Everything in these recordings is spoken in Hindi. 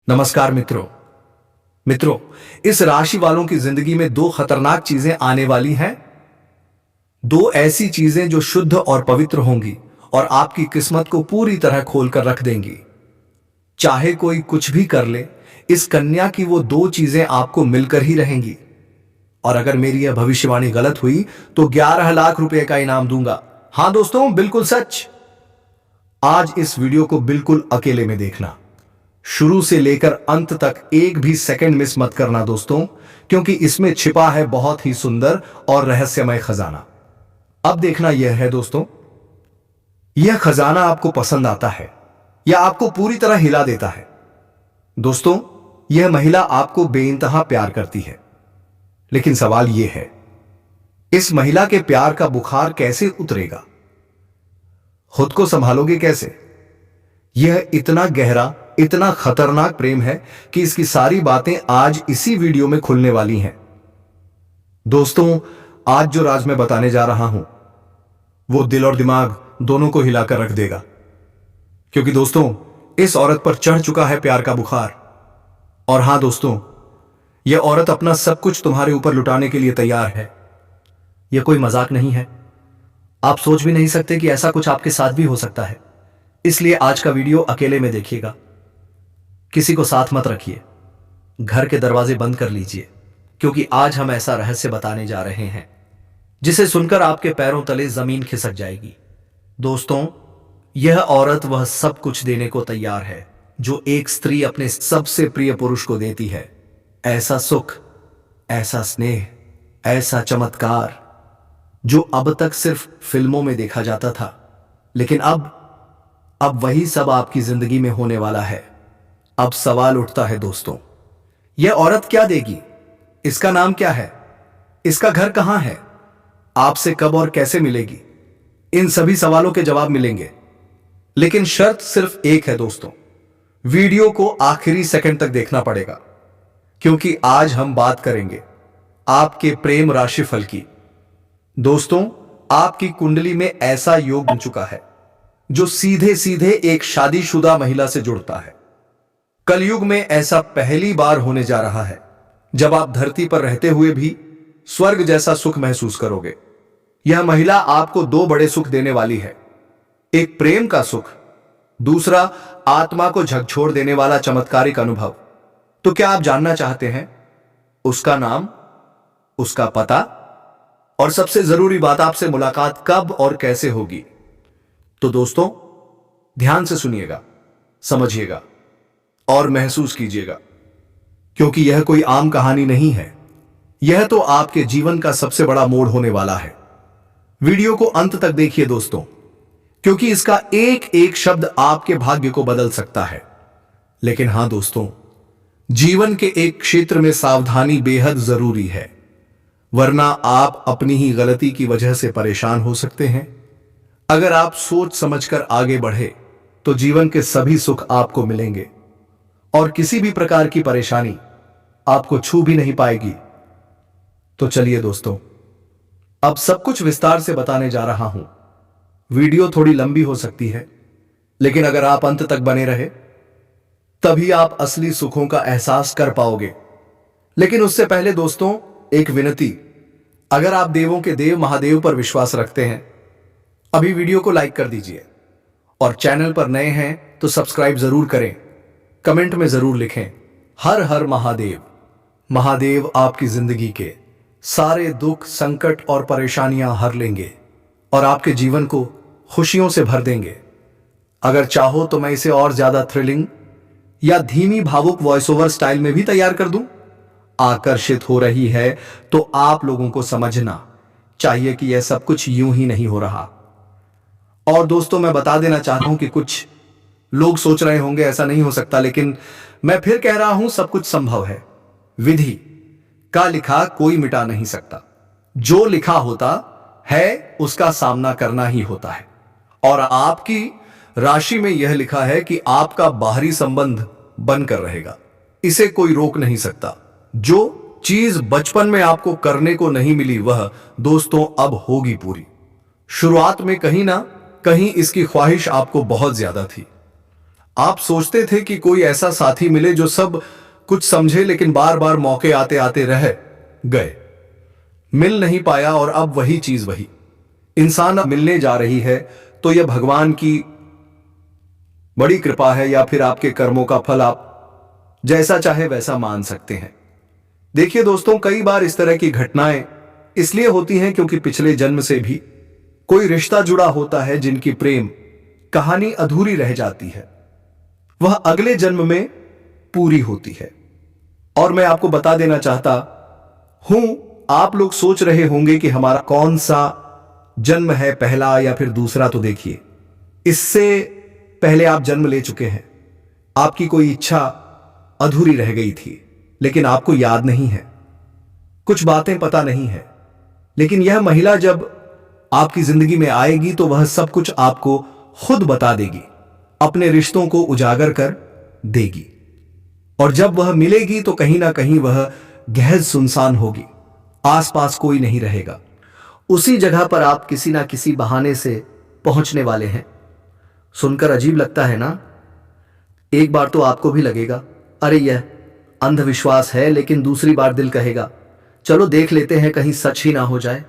नमस्कार मित्रों, इस राशि वालों की जिंदगी में दो खतरनाक चीजें आने वाली हैं। दो ऐसी चीजें जो शुद्ध और पवित्र होंगी और आपकी किस्मत को पूरी तरह खोलकर रख देंगी। चाहे कोई कुछ भी कर ले, इस कन्या की वो दो चीजें आपको मिलकर ही रहेंगी। और अगर मेरी यह भविष्यवाणी गलत हुई तो 11 लाख रुपए का इनाम दूंगा। हां दोस्तों, बिल्कुल सच। आज इस वीडियो को बिल्कुल अकेले में देखना, शुरू से लेकर अंत तक एक भी सेकंड मिस मत करना दोस्तों, क्योंकि इसमें छिपा है बहुत ही सुंदर और रहस्यमय खजाना। अब देखना यह है दोस्तों, यह खजाना आपको पसंद आता है या आपको पूरी तरह हिला देता है। दोस्तों, यह महिला आपको बेइंतहा प्यार करती है, लेकिन सवाल यह है, इस महिला के प्यार का बुखार कैसे उतरेगा? खुद को संभालोगे कैसे? यह इतना गहरा, इतना खतरनाक प्रेम है कि इसकी सारी बातें आज इसी वीडियो में खुलने वाली हैं। दोस्तों, आज जो राज मैं बताने जा रहा हूं, वो दिल और दिमाग दोनों को हिलाकर रख देगा। क्योंकि दोस्तों, इस औरत पर चढ़ चुका है प्यार का बुखार। और हां दोस्तों, यह औरत अपना सब कुछ तुम्हारे ऊपर लुटाने के लिए तैयार है। यह कोई मजाक नहीं है। आप सोच भी नहीं सकते कि ऐसा कुछ आपके साथ भी हो सकता है। इसलिए आज का वीडियो अकेले में देखिएगा, किसी को साथ मत रखिए, घर के दरवाजे बंद कर लीजिए, क्योंकि आज हम ऐसा रहस्य बताने जा रहे हैं जिसे सुनकर आपके पैरों तले जमीन खिसक जाएगी। दोस्तों, यह औरत वह सब कुछ देने को तैयार है जो एक स्त्री अपने सबसे प्रिय पुरुष को देती है। ऐसा सुख, ऐसा स्नेह, ऐसा चमत्कार जो अब तक सिर्फ फिल्मों में देखा जाता था, लेकिन अब वही सब आपकी जिंदगी में होने वाला है। अब सवाल उठता है दोस्तों, यह औरत क्या देगी? इसका नाम क्या है? इसका घर कहां है? आपसे कब और कैसे मिलेगी? इन सभी सवालों के जवाब मिलेंगे, लेकिन शर्त सिर्फ एक है दोस्तों, वीडियो को आखिरी सेकंड तक देखना पड़ेगा, क्योंकि आज हम बात करेंगे आपके प्रेम राशिफल की। दोस्तों, आपकी कुंडली में ऐसा योग बन चुका है जो सीधे सीधे एक शादीशुदा महिला से जुड़ता है। कलयुग में ऐसा पहली बार होने जा रहा है जब आप धरती पर रहते हुए भी स्वर्ग जैसा सुख महसूस करोगे। यह महिला आपको दो बड़े सुख देने वाली है, एक प्रेम का सुख, दूसरा आत्मा को झकझोर देने वाला चमत्कारिक अनुभव। तो क्या आप जानना चाहते हैं उसका नाम, उसका पता और सबसे जरूरी बात, आपसे मुलाकात कब और कैसे होगी? तो दोस्तों, ध्यान से सुनिएगा, समझिएगा और महसूस कीजिएगा, क्योंकि यह कोई आम कहानी नहीं है। यह तो आपके जीवन का सबसे बड़ा मोड़ होने वाला है। वीडियो को अंत तक देखिए दोस्तों, क्योंकि इसका एक एक शब्द आपके भाग्य को बदल सकता है। लेकिन हां दोस्तों, जीवन के एक क्षेत्र में सावधानी बेहद जरूरी है, वरना आप अपनी ही गलती की वजह से परेशान हो सकते हैं। अगर आप सोच समझकर आगे बढ़े तो जीवन के सभी सुख आपको मिलेंगे और किसी भी प्रकार की परेशानी आपको छू भी नहीं पाएगी। तो चलिए दोस्तों, अब सब कुछ विस्तार से बताने जा रहा हूं। वीडियो थोड़ी लंबी हो सकती है, लेकिन अगर आप अंत तक बने रहे तभी आप असली सुखों का एहसास कर पाओगे। लेकिन उससे पहले दोस्तों, एक विनती, अगर आप देवों के देव महादेव पर विश्वास रखते हैं, अभी वीडियो को लाइक कर दीजिए और चैनल पर नए हैं तो सब्सक्राइब जरूर करें। कमेंट में जरूर लिखें, हर हर महादेव। महादेव आपकी जिंदगी के सारे दुख, संकट और परेशानियां हर लेंगे और आपके जीवन को खुशियों से भर देंगे। अगर चाहो तो मैं इसे और ज्यादा थ्रिलिंग या धीमी भावुक वॉइस ओवर स्टाइल में भी तैयार कर दूं। आकर्षित हो रही है तो आप लोगों को समझना चाहिए कि यह सब कुछ यूं ही नहीं हो रहा। और दोस्तों, मैं बता देना चाहता हूं कि कुछ लोग सोच रहे होंगे ऐसा नहीं हो सकता, लेकिन मैं फिर कह रहा हूं, सब कुछ संभव है। विधि का लिखा कोई मिटा नहीं सकता। जो लिखा होता है उसका सामना करना ही होता है। और आपकी राशि में यह लिखा है कि आपका बाहरी संबंध बनकर रहेगा, इसे कोई रोक नहीं सकता। जो चीज बचपन में आपको करने को नहीं मिली, वह दोस्तों अब होगी पूरी। शुरुआत में कहीं ना कहीं इसकी ख्वाहिश आपको बहुत ज्यादा थी। आप सोचते थे कि कोई ऐसा साथी मिले जो सब कुछ समझे, लेकिन बार बार मौके आते आते रह गए, मिल नहीं पाया। और अब वही चीज वही इंसान अब मिलने जा रही है। तो यह भगवान की बड़ी कृपा है या फिर आपके कर्मों का फल, आप जैसा चाहे वैसा मान सकते हैं। देखिए दोस्तों, कई बार इस तरह की घटनाएं इसलिए होती हैं क्योंकि पिछले जन्म से भी कोई रिश्ता जुड़ा होता है जिनकी प्रेम कहानी अधूरी रह जाती है, वह अगले जन्म में पूरी होती है। और मैं आपको बता देना चाहता हूं, आप लोग सोच रहे होंगे कि हमारा कौन सा जन्म है, पहला या फिर दूसरा। तो देखिए, इससे पहले आप जन्म ले चुके हैं, आपकी कोई इच्छा अधूरी रह गई थी, लेकिन आपको याद नहीं है, कुछ बातें पता नहीं है। लेकिन यह महिला जब आपकी जिंदगी में आएगी तो वह सब कुछ आपको खुद बता देगी, अपने रिश्तों को उजागर कर देगी। और जब वह मिलेगी तो कहीं ना कहीं वह गहज सुनसान होगी, आसपास कोई नहीं रहेगा। उसी जगह पर आप किसी ना किसी बहाने से पहुंचने वाले हैं। सुनकर अजीब लगता है ना? एक बार तो आपको भी लगेगा अरे यह अंधविश्वास है, लेकिन दूसरी बार दिल कहेगा चलो देख लेते हैं, कहीं सच ही ना हो जाए।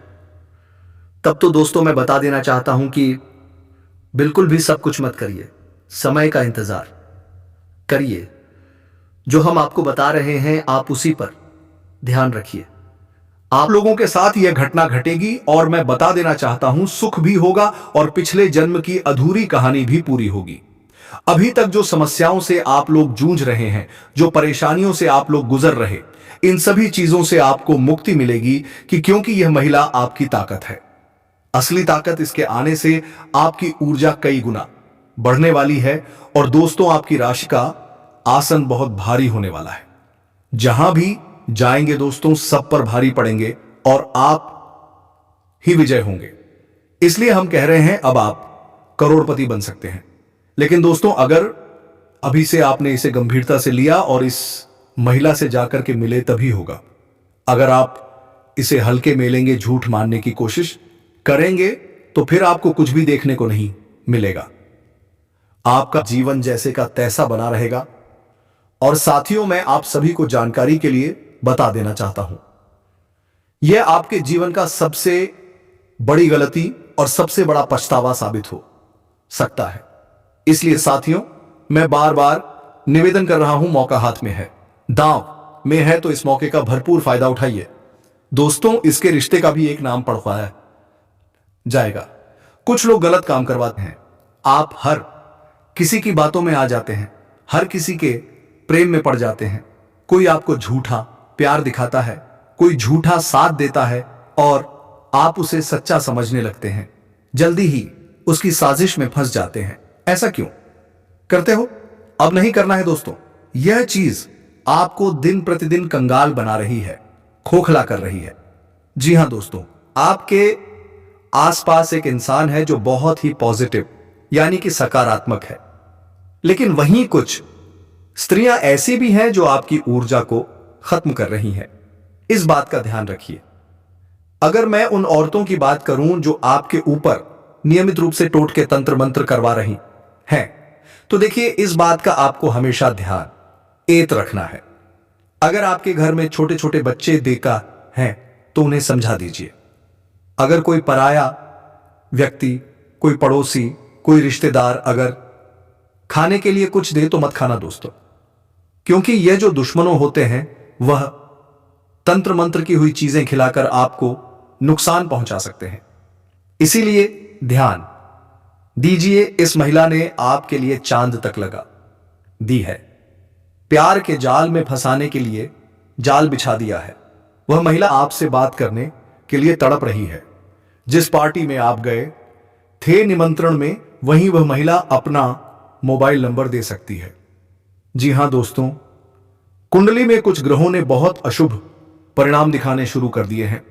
तब तो दोस्तों मैं बता देना चाहता हूं कि बिल्कुल भी सब कुछ मत करिए, समय का इंतजार करिए। जो हम आपको बता रहे हैं आप उसी पर ध्यान रखिए। आप लोगों के साथ यह घटना घटेगी और मैं बता देना चाहता हूं, सुख भी होगा और पिछले जन्म की अधूरी कहानी भी पूरी होगी। अभी तक जो समस्याओं से आप लोग जूझ रहे हैं, जो परेशानियों से आप लोग गुजर रहे, इन सभी चीजों से आपको मुक्ति मिलेगी क्योंकि यह महिला आपकी ताकत है। असली ताकत इसके आने से आपकी ऊर्जा कई गुना बढ़ने वाली है। और दोस्तों, आपकी राशि का आसन बहुत भारी होने वाला है। जहां भी जाएंगे दोस्तों, सब पर भारी पड़ेंगे और आप ही विजय होंगे। इसलिए हम कह रहे हैं अब आप करोड़पति बन सकते हैं। लेकिन दोस्तों, अगर अभी से आपने इसे गंभीरता से लिया और इस महिला से जाकर के मिले तभी होगा। अगर आप इसे हल्के में लेंगे, झूठ मानने की कोशिश करेंगे, तो फिर आपको कुछ भी देखने को नहीं मिलेगा। आपका जीवन जैसे का तैसा बना रहेगा। और साथियों, मैं आप सभी को जानकारी के लिए बता देना चाहता हूं, यह आपके जीवन का सबसे बड़ी गलती और सबसे बड़ा पछतावा साबित हो सकता है। इसलिए साथियों, मैं बार बार निवेदन कर रहा हूं, मौका हाथ में है, दांव में है, तो इस मौके का भरपूर फायदा उठाइए। दोस्तों, इसके रिश्ते का भी एक नाम पढ़वाया जाएगा। कुछ लोग गलत काम करवाते हैं, आप हर किसी की बातों में आ जाते हैं, हर किसी के प्रेम में पड़ जाते हैं। कोई आपको झूठा प्यार दिखाता है, कोई झूठा साथ देता है और आप उसे सच्चा समझने लगते हैं। जल्दी ही उसकी साजिश में फंस जाते हैं। ऐसा क्यों करते हो? अब नहीं करना है दोस्तों। यह चीज आपको दिन प्रतिदिन कंगाल बना रही है, खोखला कर रही है। जी हां दोस्तों, आपके आसपास एक इंसान है जो बहुत ही पॉजिटिव यानी कि सकारात्मक है, लेकिन वहीं कुछ स्त्रियां ऐसी भी हैं जो आपकी ऊर्जा को खत्म कर रही हैं। इस बात का ध्यान रखिए। अगर मैं उन औरतों की बात करूं जो आपके ऊपर नियमित रूप से टोटके तंत्र मंत्र करवा रही हैं, तो देखिए, इस बात का आपको हमेशा ध्यान एत रखना है। अगर आपके घर में छोटे छोटे बच्चे देखा हैं तो उन्हें समझा दीजिए। अगर कोई पराया व्यक्ति, कोई पड़ोसी, कोई रिश्तेदार अगर खाने के लिए कुछ दे तो मत खाना दोस्तों, क्योंकि ये जो दुश्मनों होते हैं वह तंत्र मंत्र की हुई चीजें खिलाकर आपको नुकसान पहुंचा सकते हैं। इसीलिए ध्यान दीजिए। इस महिला ने आपके लिए चांद तक लगा दी है, प्यार के जाल में फंसाने के लिए जाल बिछा दिया है। वह महिला आपसे बात करने के लिए तड़प रही है। जिस पार्टी में आप गए थे निमंत्रण में, वहीं वह महिला अपना मोबाइल नंबर दे सकती है। जी हां दोस्तों, कुंडली में कुछ ग्रहों ने बहुत अशुभ परिणाम दिखाने शुरू कर दिए हैं।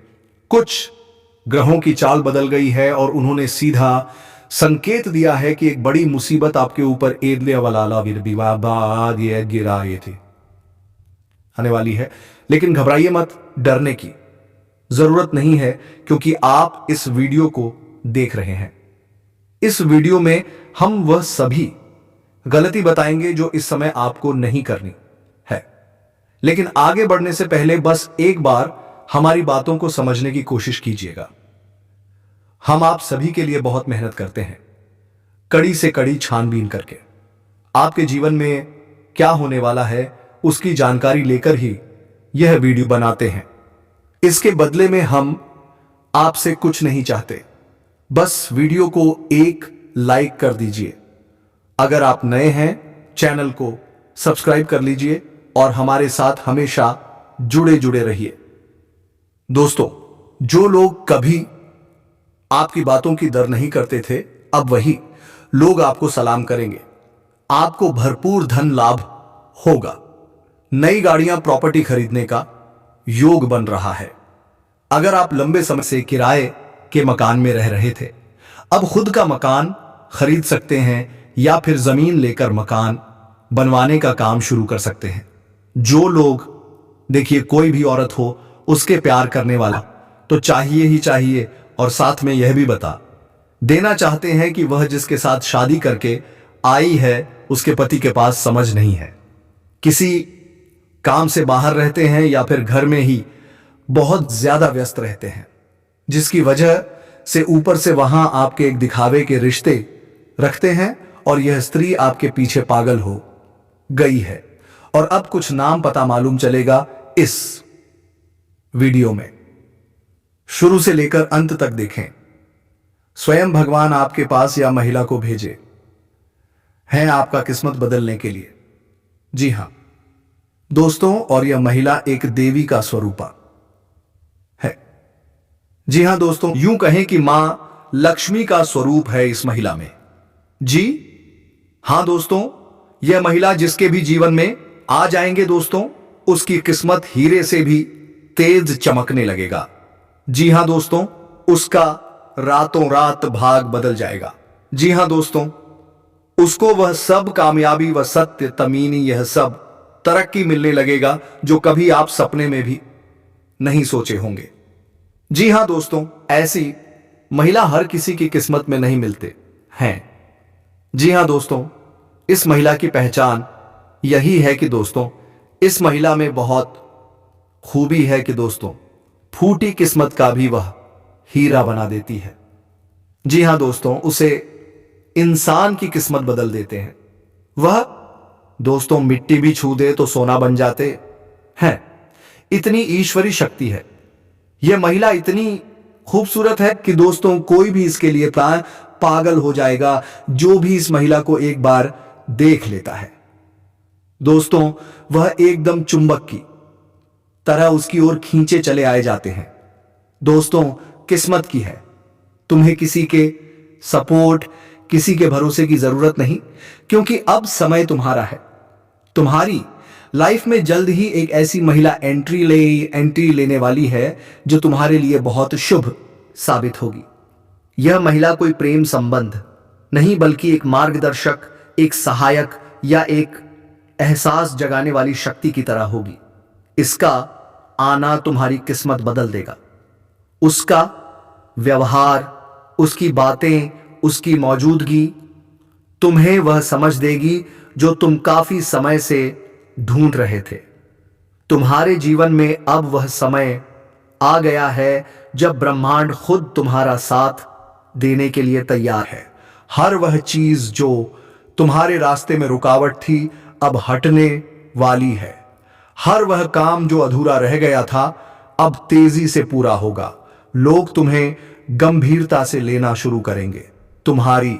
कुछ ग्रहों की चाल बदल गई है और उन्होंने सीधा संकेत दिया है कि एक बड़ी मुसीबत आपके ऊपर गिराए थे आने वाली है। लेकिन घबराइए मत, डरने की जरूरत नहीं है, क्योंकि आप इस वीडियो को देख रहे हैं। इस वीडियो में हम वह सभी गलती बताएंगे जो इस समय आपको नहीं करनी है। लेकिन आगे बढ़ने से पहले बस एक बार हमारी बातों को समझने की कोशिश कीजिएगा। हम आप सभी के लिए बहुत मेहनत करते हैं, कड़ी से कड़ी छानबीन करके। आपके जीवन में क्या होने वाला है उसकी जानकारी लेकर ही यह वीडियो बनाते हैं। इसके बदले में हम आपसे कुछ नहीं चाहते, बस वीडियो को एक लाइक कर दीजिए। अगर आप नए हैं चैनल को सब्सक्राइब कर लीजिए और हमारे साथ हमेशा जुड़े जुड़े रहिए। दोस्तों, जो लोग कभी आपकी बातों की दर नहीं करते थे, अब वही लोग आपको सलाम करेंगे। आपको भरपूर धन लाभ होगा। नई गाड़ियां, प्रॉपर्टी खरीदने का योग बन रहा है। अगर आप लंबे समय से किराए के मकान में रह रहे थे, अब खुद का मकान खरीद सकते हैं या फिर जमीन लेकर मकान बनवाने का काम शुरू कर सकते हैं। जो लोग, देखिए, कोई भी औरत हो उसके प्यार करने वाला तो चाहिए ही चाहिए, और साथ में यह भी बता देना चाहते हैं कि वह जिसके साथ शादी करके आई है उसके पति के पास समझ नहीं है, किसी काम से बाहर रहते हैं या फिर घर में ही बहुत ज्यादा व्यस्त रहते हैं, जिसकी वजह से ऊपर से वहां आपके एक दिखावे के रिश्ते रखते हैं और यह स्त्री आपके पीछे पागल हो गई है। और अब कुछ नाम पता मालूम चलेगा इस वीडियो में। शुरू से लेकर अंत तक देखें। स्वयं भगवान आपके पास या महिला को भेजे हैं आपका किस्मत बदलने के लिए। जी हां दोस्तों, और यह महिला एक देवी का स्वरूपा है। जी हां दोस्तों, यूं कहें कि मां लक्ष्मी का स्वरूप है इस महिला में। जी हां दोस्तों, यह महिला जिसके भी जीवन में आ जाएंगे दोस्तों, उसकी किस्मत हीरे से भी तेज चमकने लगेगा। जी हां दोस्तों, उसका रातों रात भाग बदल जाएगा। जी हां दोस्तों, उसको वह सब कामयाबी व सत्य, तमीनी, यह सब तरक्की मिलने लगेगा जो कभी आप सपने में भी नहीं सोचे होंगे। जी हां दोस्तों, ऐसी महिला हर किसी की किस्मत में नहीं मिलते हैं। जी हां दोस्तों, इस महिला की पहचान यही है कि दोस्तों, इस महिला में बहुत खूबी है कि दोस्तों, फूटी किस्मत का भी वह हीरा बना देती है। जी हां दोस्तों, उसे इंसान की किस्मत बदल देते हैं। वह दोस्तों मिट्टी भी छू दे तो सोना बन जाते हैं। इतनी ईश्वरी शक्ति है। यह महिला इतनी खूबसूरत है कि दोस्तों कोई भी इसके लिए पागल हो जाएगा जो भी इस महिला को एक बार देख लेता है। दोस्तों, वह एकदम चुंबक की तरह उसकी ओर खींचे चले आए जाते हैं। दोस्तों, किस्मत की है। तुम्हें किसी के सपोर्ट, किसी के भरोसे की जरूरत नहीं, क्योंकि अब समय तुम्हारा है। तुम्हारी लाइफ में जल्द ही एक ऐसी महिला एंट्री लेने वाली है जो तुम्हारे लिए बहुत शुभ साबित होगी। यह महिला कोई प्रेम संबंध नहीं, बल्कि एक मार्गदर्शक, एक सहायक या एक एहसास जगाने वाली शक्ति की तरह होगी। इसका आना तुम्हारी किस्मत बदल देगा। उसका व्यवहार, उसकी बातें, उसकी मौजूदगी तुम्हें वह समझ देगी जो तुम काफी समय से ढूंढ रहे थे। तुम्हारे जीवन में अब वह समय आ गया है जब ब्रह्मांड खुद तुम्हारा साथ देने के लिए तैयार है। हर वह चीज जो तुम्हारे रास्ते में रुकावट थी अब हटने वाली है। हर वह काम जो अधूरा रह गया था अब तेजी से पूरा होगा। लोग तुम्हें गंभीरता से लेना शुरू करेंगे। तुम्हारी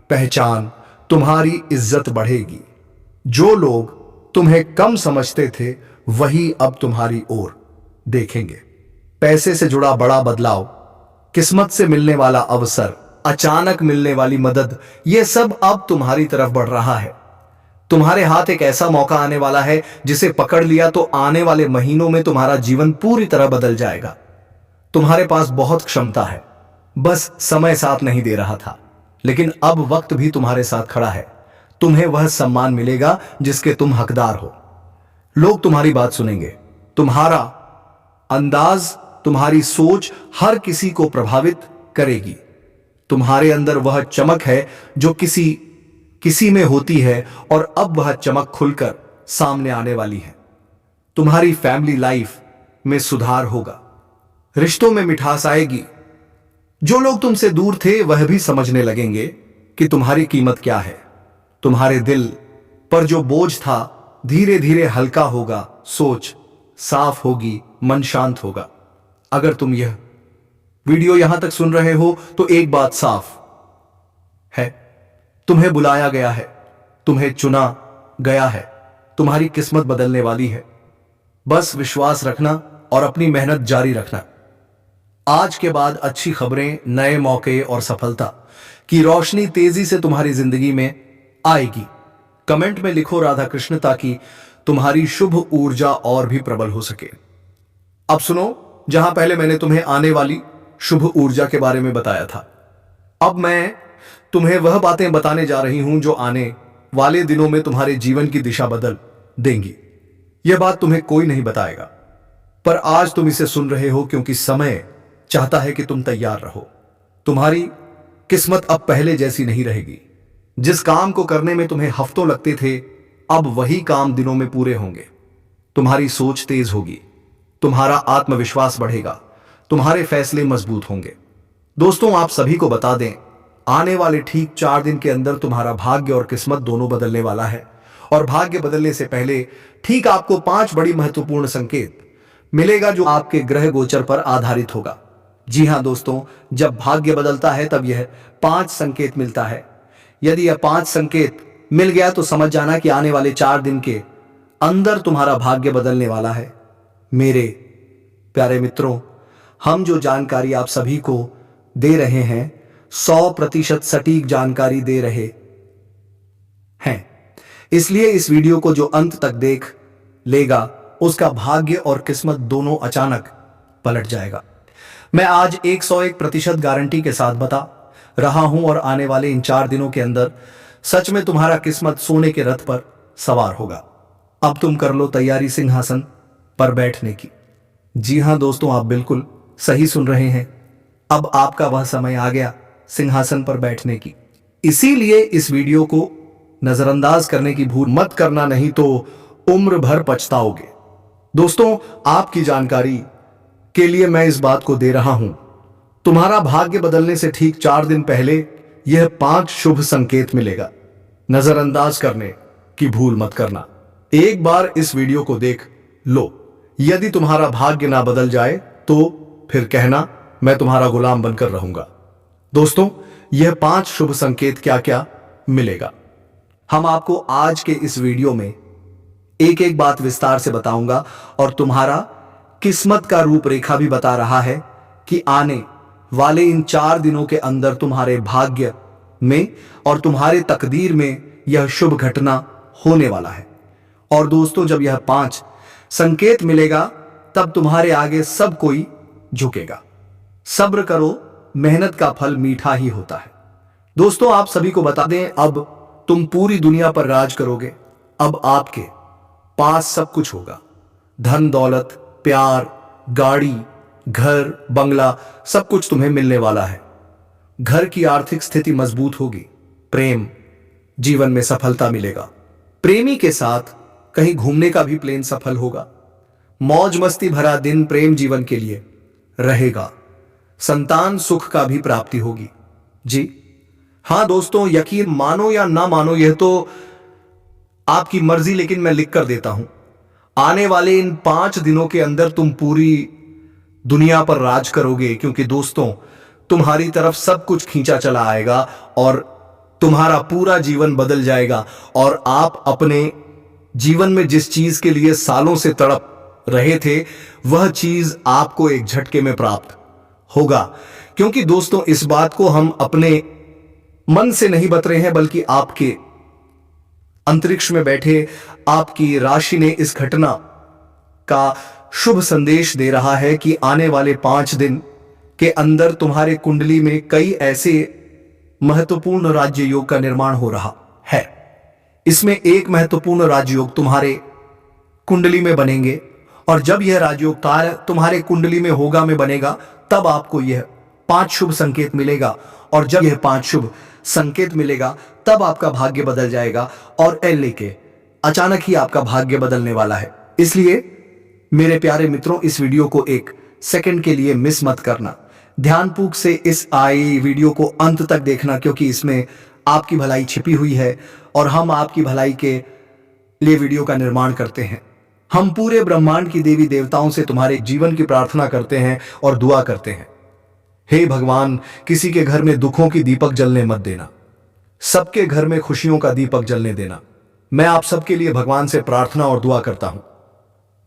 पहचान, तुम्हारी इज्जत बढ़ेगी। जो लोग तुम्हें कम समझते थे वही अब तुम्हारी ओर देखेंगे। पैसे से जुड़ा बड़ा बदलाव, किस्मत से मिलने वाला अवसर, अचानक मिलने वाली मदद, यह सब अब तुम्हारी तरफ बढ़ रहा है। तुम्हारे हाथ एक ऐसा मौका आने वाला है जिसे पकड़ लिया तो आने वाले महीनों में तुम्हारा जीवन पूरी तरह बदल जाएगा। तुम्हारे पास बहुत क्षमता है, बस समय साथ नहीं दे रहा था, लेकिन अब वक्त भी तुम्हारे साथ खड़ा है। तुम्हें वह सम्मान मिलेगा जिसके तुम हकदार हो। लोग तुम्हारी बात सुनेंगे। तुम्हारा अंदाज, तुम्हारी सोच हर किसी को प्रभावित करेगी। तुम्हारे अंदर वह चमक है जो किसी किसी में होती है और अब वह चमक खुलकर सामने आने वाली है। तुम्हारी फैमिली लाइफ में सुधार होगा, रिश्तों में मिठास आएगी। जो लोग तुमसे दूर थे वह भी समझने लगेंगे कि तुम्हारी कीमत क्या है। तुम्हारे दिल पर जो बोझ था धीरे धीरे हल्का होगा, सोच साफ होगी, मन शांत होगा। अगर तुम यह वीडियो यहां तक सुन रहे हो तो एक बात साफ है, तुम्हें बुलाया गया है, तुम्हें चुना गया है, तुम्हारी किस्मत बदलने वाली है। बस विश्वास रखना और अपनी मेहनत जारी रखना। आज के बाद अच्छी खबरें, नए मौके और सफलता की रोशनी तेजी से तुम्हारी जिंदगी में आएगी। कमेंट में लिखो राधा कृष्ण ताकि तुम्हारी शुभ ऊर्जा और भी प्रबल हो सके। अब सुनो, जहां पहले मैंने तुम्हें आने वाली शुभ ऊर्जा के बारे में बताया था, अब मैं तुम्हें वह बातें बताने जा रही हूं जो आने वाले दिनों में तुम्हारे जीवन की दिशा बदल देंगी। यह बात तुम्हें कोई नहीं बताएगा, पर आज तुम इसे सुन रहे हो क्योंकि समय चाहता है कि तुम तैयार रहो। तुम्हारी किस्मत अब पहले जैसी नहीं रहेगी। जिस काम को करने में तुम्हें हफ्तों लगते थे, अब वही काम दिनों में पूरे होंगे। तुम्हारी सोच तेज होगी, तुम्हारा आत्मविश्वास बढ़ेगा, तुम्हारे फैसले मजबूत होंगे। दोस्तों, आप सभी को बता दें, आने वाले ठीक 4 दिन के अंदर तुम्हारा भाग्य और किस्मत दोनों बदलने वाला है। और भाग्य बदलने से पहले ठीक आपको 5 बड़ी महत्वपूर्ण संकेत मिलेगा जो आपके ग्रह गोचर पर आधारित होगा। जी हां दोस्तों, जब भाग्य बदलता है तब यह 5 संकेत मिलता है। यदि यह 5 संकेत मिल गया तो समझ जाना कि आने वाले 4 दिन के अंदर तुम्हारा भाग्य बदलने वाला है। मेरे प्यारे मित्रों, हम जो जानकारी आप सभी को दे रहे हैं 100% सटीक जानकारी दे रहे हैं, इसलिए इस वीडियो को जो अंत तक देख लेगा उसका भाग्य और किस्मत दोनों अचानक पलट जाएगा। मैं आज 101% गारंटी के साथ बता रहा हूं और आने वाले इन 4 दिनों के अंदर सच में तुम्हारा किस्मत सोने के रथ पर सवार होगा। अब तुम कर लो तैयारी सिंहासन पर बैठने की। जी हां दोस्तों, आप बिल्कुल सही सुन रहे हैं। अब आपका वह समय आ गया सिंहासन पर बैठने की। इसीलिए इस वीडियो को नजरअंदाज करने की भूल मत करना, नहीं तो उम्र भर पछताओगे। दोस्तों, आपकी जानकारी के लिए मैं इस बात को दे रहा हूं, तुम्हारा भाग्य बदलने से ठीक 4 दिन पहले यह 5 शुभ संकेत मिलेगा। नजरअंदाज करने की भूल मत करना। एक बार इस वीडियो को देख लो। यदि तुम्हारा भाग्य ना बदल जाए तो फिर कहना मैं तुम्हारा गुलाम बनकर रहूंगा। दोस्तों, यह 5 शुभ संकेत क्या क्या मिलेगा, हम आपको आज के इस वीडियो में एक एक बात विस्तार से बताऊंगा और तुम्हारा किस्मत का रूपरेखा भी बता रहा है कि आने वाले इन 4 दिनों के अंदर तुम्हारे भाग्य में और तुम्हारे तकदीर में यह शुभ घटना होने वाला है। और दोस्तों, जब यह 5 संकेत मिलेगा तब तुम्हारे आगे सब कोई झुकेगा। सब्र करो, मेहनत का फल मीठा ही होता है। दोस्तों, आप सभी को बता दें, अब तुम पूरी दुनिया पर राज करोगे। अब आपके पास सब कुछ होगा, धन दौलत, प्यार, गाड़ी, घर, बंगला, सब कुछ तुम्हें मिलने वाला है। घर की आर्थिक स्थिति मजबूत होगी। प्रेम जीवन में सफलता मिलेगा। प्रेमी के साथ कहीं घूमने का भी प्लान सफल होगा। मौज मस्ती भरा दिन प्रेम जीवन के लिए रहेगा। संतान सुख का भी प्राप्ति होगी। जी हां दोस्तों, यकीन मानो या ना मानो यह तो आपकी मर्जी, लेकिन मैं लिख कर देता हूं, आने वाले इन 5 दिनों के अंदर तुम पूरी दुनिया पर राज करोगे। क्योंकि दोस्तों, तुम्हारी तरफ सब कुछ खींचा चला आएगा और तुम्हारा पूरा जीवन बदल जाएगा और आप अपने जीवन में जिस चीज के लिए सालों से तड़प रहे थे वह चीज आपको एक झटके में प्राप्त होगा। क्योंकि दोस्तों, इस बात को हम अपने मन से नहीं बता रहे हैं, बल्कि आपके अंतरिक्ष में बैठे आपकी राशि ने इस घटना का शुभ संदेश दे रहा है कि आने वाले 5 दिन के अंदर तुम्हारे कुंडली में कई ऐसे महत्वपूर्ण राजयोग का निर्माण हो रहा है। इसमें एक महत्वपूर्ण राजयोग तुम्हारे कुंडली में बनेंगे और जब यह राजयोग तुम्हारे कुंडली में होगा में बनेगा तब आपको यह 5 शुभ संकेत मिलेगा। और जब यह 5 शुभ संकेत मिलेगा तब आपका भाग्य बदल जाएगा और एल लेके अचानक ही आपका भाग्य बदलने वाला है। इसलिए मेरे प्यारे मित्रों, इस वीडियो को एक सेकंड के लिए मिस मत करना। ध्यानपूर्वक से इस आई वीडियो को अंत तक देखना, क्योंकि इसमें आपकी भलाई छिपी हुई है और हम आपकी भलाई के लिए वीडियो का निर्माण करते हैं। हम पूरे ब्रह्मांड की देवी देवताओं से तुम्हारे जीवन की प्रार्थना करते हैं और दुआ करते हैं। हे भगवान, किसी के घर में दुखों की दीपक जलने मत देना, सबके घर में खुशियों का दीपक जलने देना। मैं आप सबके लिए भगवान से प्रार्थना और दुआ करता हूं।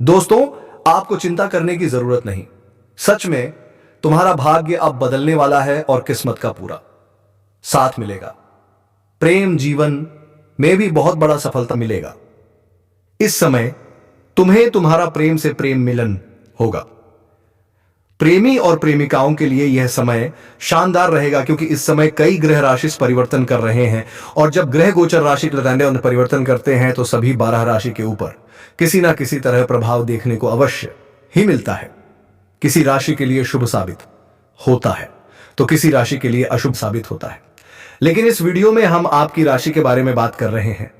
दोस्तों, आपको चिंता करने की जरूरत नहीं। सच में तुम्हारा भाग्य अब बदलने वाला है और किस्मत का पूरा साथ मिलेगा। प्रेम जीवन में भी बहुत बड़ा सफलता मिलेगा। इस समय तुम्हें तुम्हारा प्रेम से प्रेम मिलन होगा। प्रेमी और प्रेमिकाओं के लिए यह समय शानदार रहेगा, क्योंकि इस समय कई ग्रह राशि परिवर्तन कर रहे हैं और जब ग्रह गोचर राशि परिवर्तन करते हैं तो सभी 12 राशि के ऊपर किसी ना किसी तरह प्रभाव देखने को अवश्य ही मिलता है। किसी राशि के लिए शुभ साबित होता है तो किसी राशि के लिए अशुभ साबित होता है। लेकिन इस वीडियो में हम आपकी राशि के बारे में बात कर रहे हैं।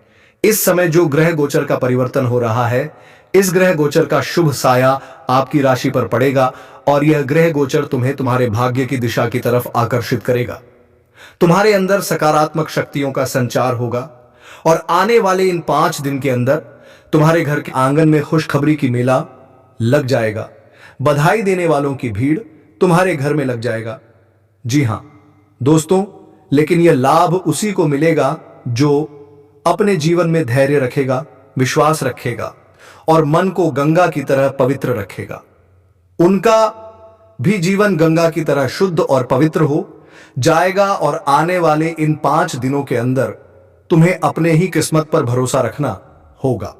इस समय जो ग्रह गोचर का परिवर्तन हो रहा है, इस ग्रह गोचर का शुभ साया आपकी राशि पर पड़ेगा और यह ग्रह गोचर तुम्हें तुम्हारे भाग्य की दिशा की तरफ आकर्षित करेगा। तुम्हारे अंदर सकारात्मक शक्तियों का संचार होगा और आने वाले इन 5 दिन के अंदर तुम्हारे घर के आंगन में खुशखबरी की मेला लग जाएगा। बधाई देने वालों की भीड़ तुम्हारे घर में लग जाएगा। जी हां दोस्तों, लेकिन यह लाभ उसी को मिलेगा जो अपने जीवन में धैर्य रखेगा, विश्वास रखेगा और मन को गंगा की तरह पवित्र रखेगा। उनका भी जीवन गंगा की तरह शुद्ध और पवित्र हो जाएगा और आने वाले इन 5 दिनों के अंदर तुम्हें अपने ही किस्मत पर भरोसा रखना होगा,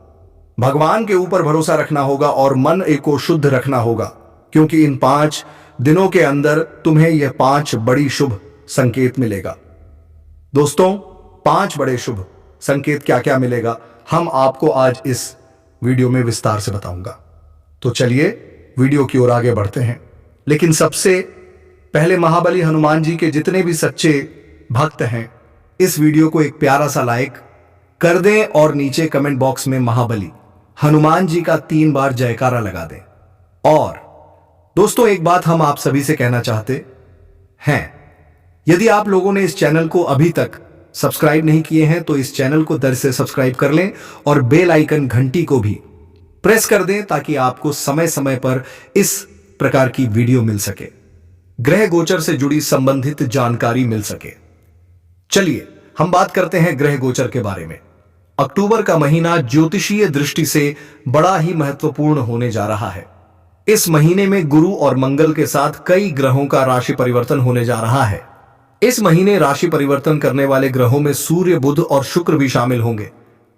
भगवान के ऊपर भरोसा रखना होगा और मन को शुद्ध रखना होगा, क्योंकि इन 5 दिनों के अंदर तुम्हें यह 5 बड़ी शुभ संकेत मिलेगा। दोस्तों, 5 बड़े शुभ संकेत क्या क्या मिलेगा, हम आपको आज इस वीडियो में विस्तार से बताऊंगा। तो चलिए वीडियो की ओर आगे बढ़ते हैं। लेकिन सबसे पहले महाबली हनुमान जी के जितने भी सच्चे भक्त हैं, इस वीडियो को एक प्यारा सा लाइक कर दें और नीचे कमेंट बॉक्स में महाबली हनुमान जी का 3 बार जयकारा लगा दें। और दोस्तों, एक बात हम आप सभी से कहना चाहते हैं, यदि आप लोगों ने इस चैनल को अभी तक सब्सक्राइब नहीं किए हैं तो इस चैनल को दर से सब्सक्राइब कर लें और बेल आइकन घंटी को भी प्रेस कर दें, ताकि आपको समय समय पर इस प्रकार की वीडियो मिल सके, ग्रह गोचर से जुड़ी संबंधित जानकारी मिल सके। चलिए हम बात करते हैं ग्रह गोचर के बारे में। अक्टूबर का महीना ज्योतिषीय दृष्टि से बड़ा ही महत्वपूर्ण होने जा रहा है। इस महीने में गुरु और मंगल के साथ कई ग्रहों का राशि परिवर्तन होने जा रहा है। इस महीने राशि परिवर्तन करने वाले ग्रहों में सूर्य, बुध और शुक्र भी शामिल होंगे।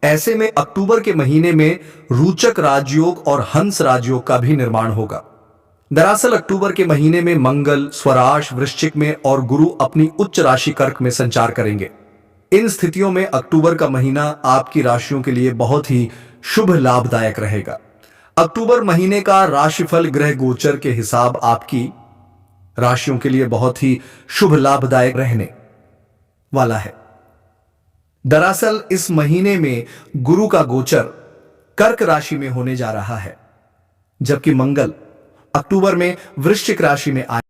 ऐसे में अक्टूबर के महीने में रोचक राजयोग और हंस राजयोग का भी निर्माण होगा। दरअसल अक्टूबर के महीने में मंगल स्वराश वृश्चिक में और गुरु अपनी उच्च राशि कर्क में संचार करेंगे। इन स्थितियों में अक्टूबर का महीना आपकी राशियों के लिए बहुत ही शुभ लाभदायक रहेगा। अक्टूबर महीने का राशिफल ग्रह गोचर के हिसाब आपकी राशियों के लिए बहुत ही शुभ लाभदायक रहने वाला है। दरअसल इस महीने में गुरु का गोचर कर्क राशि में होने जा रहा है, जबकि मंगल अक्टूबर में वृश्चिक राशि में आए।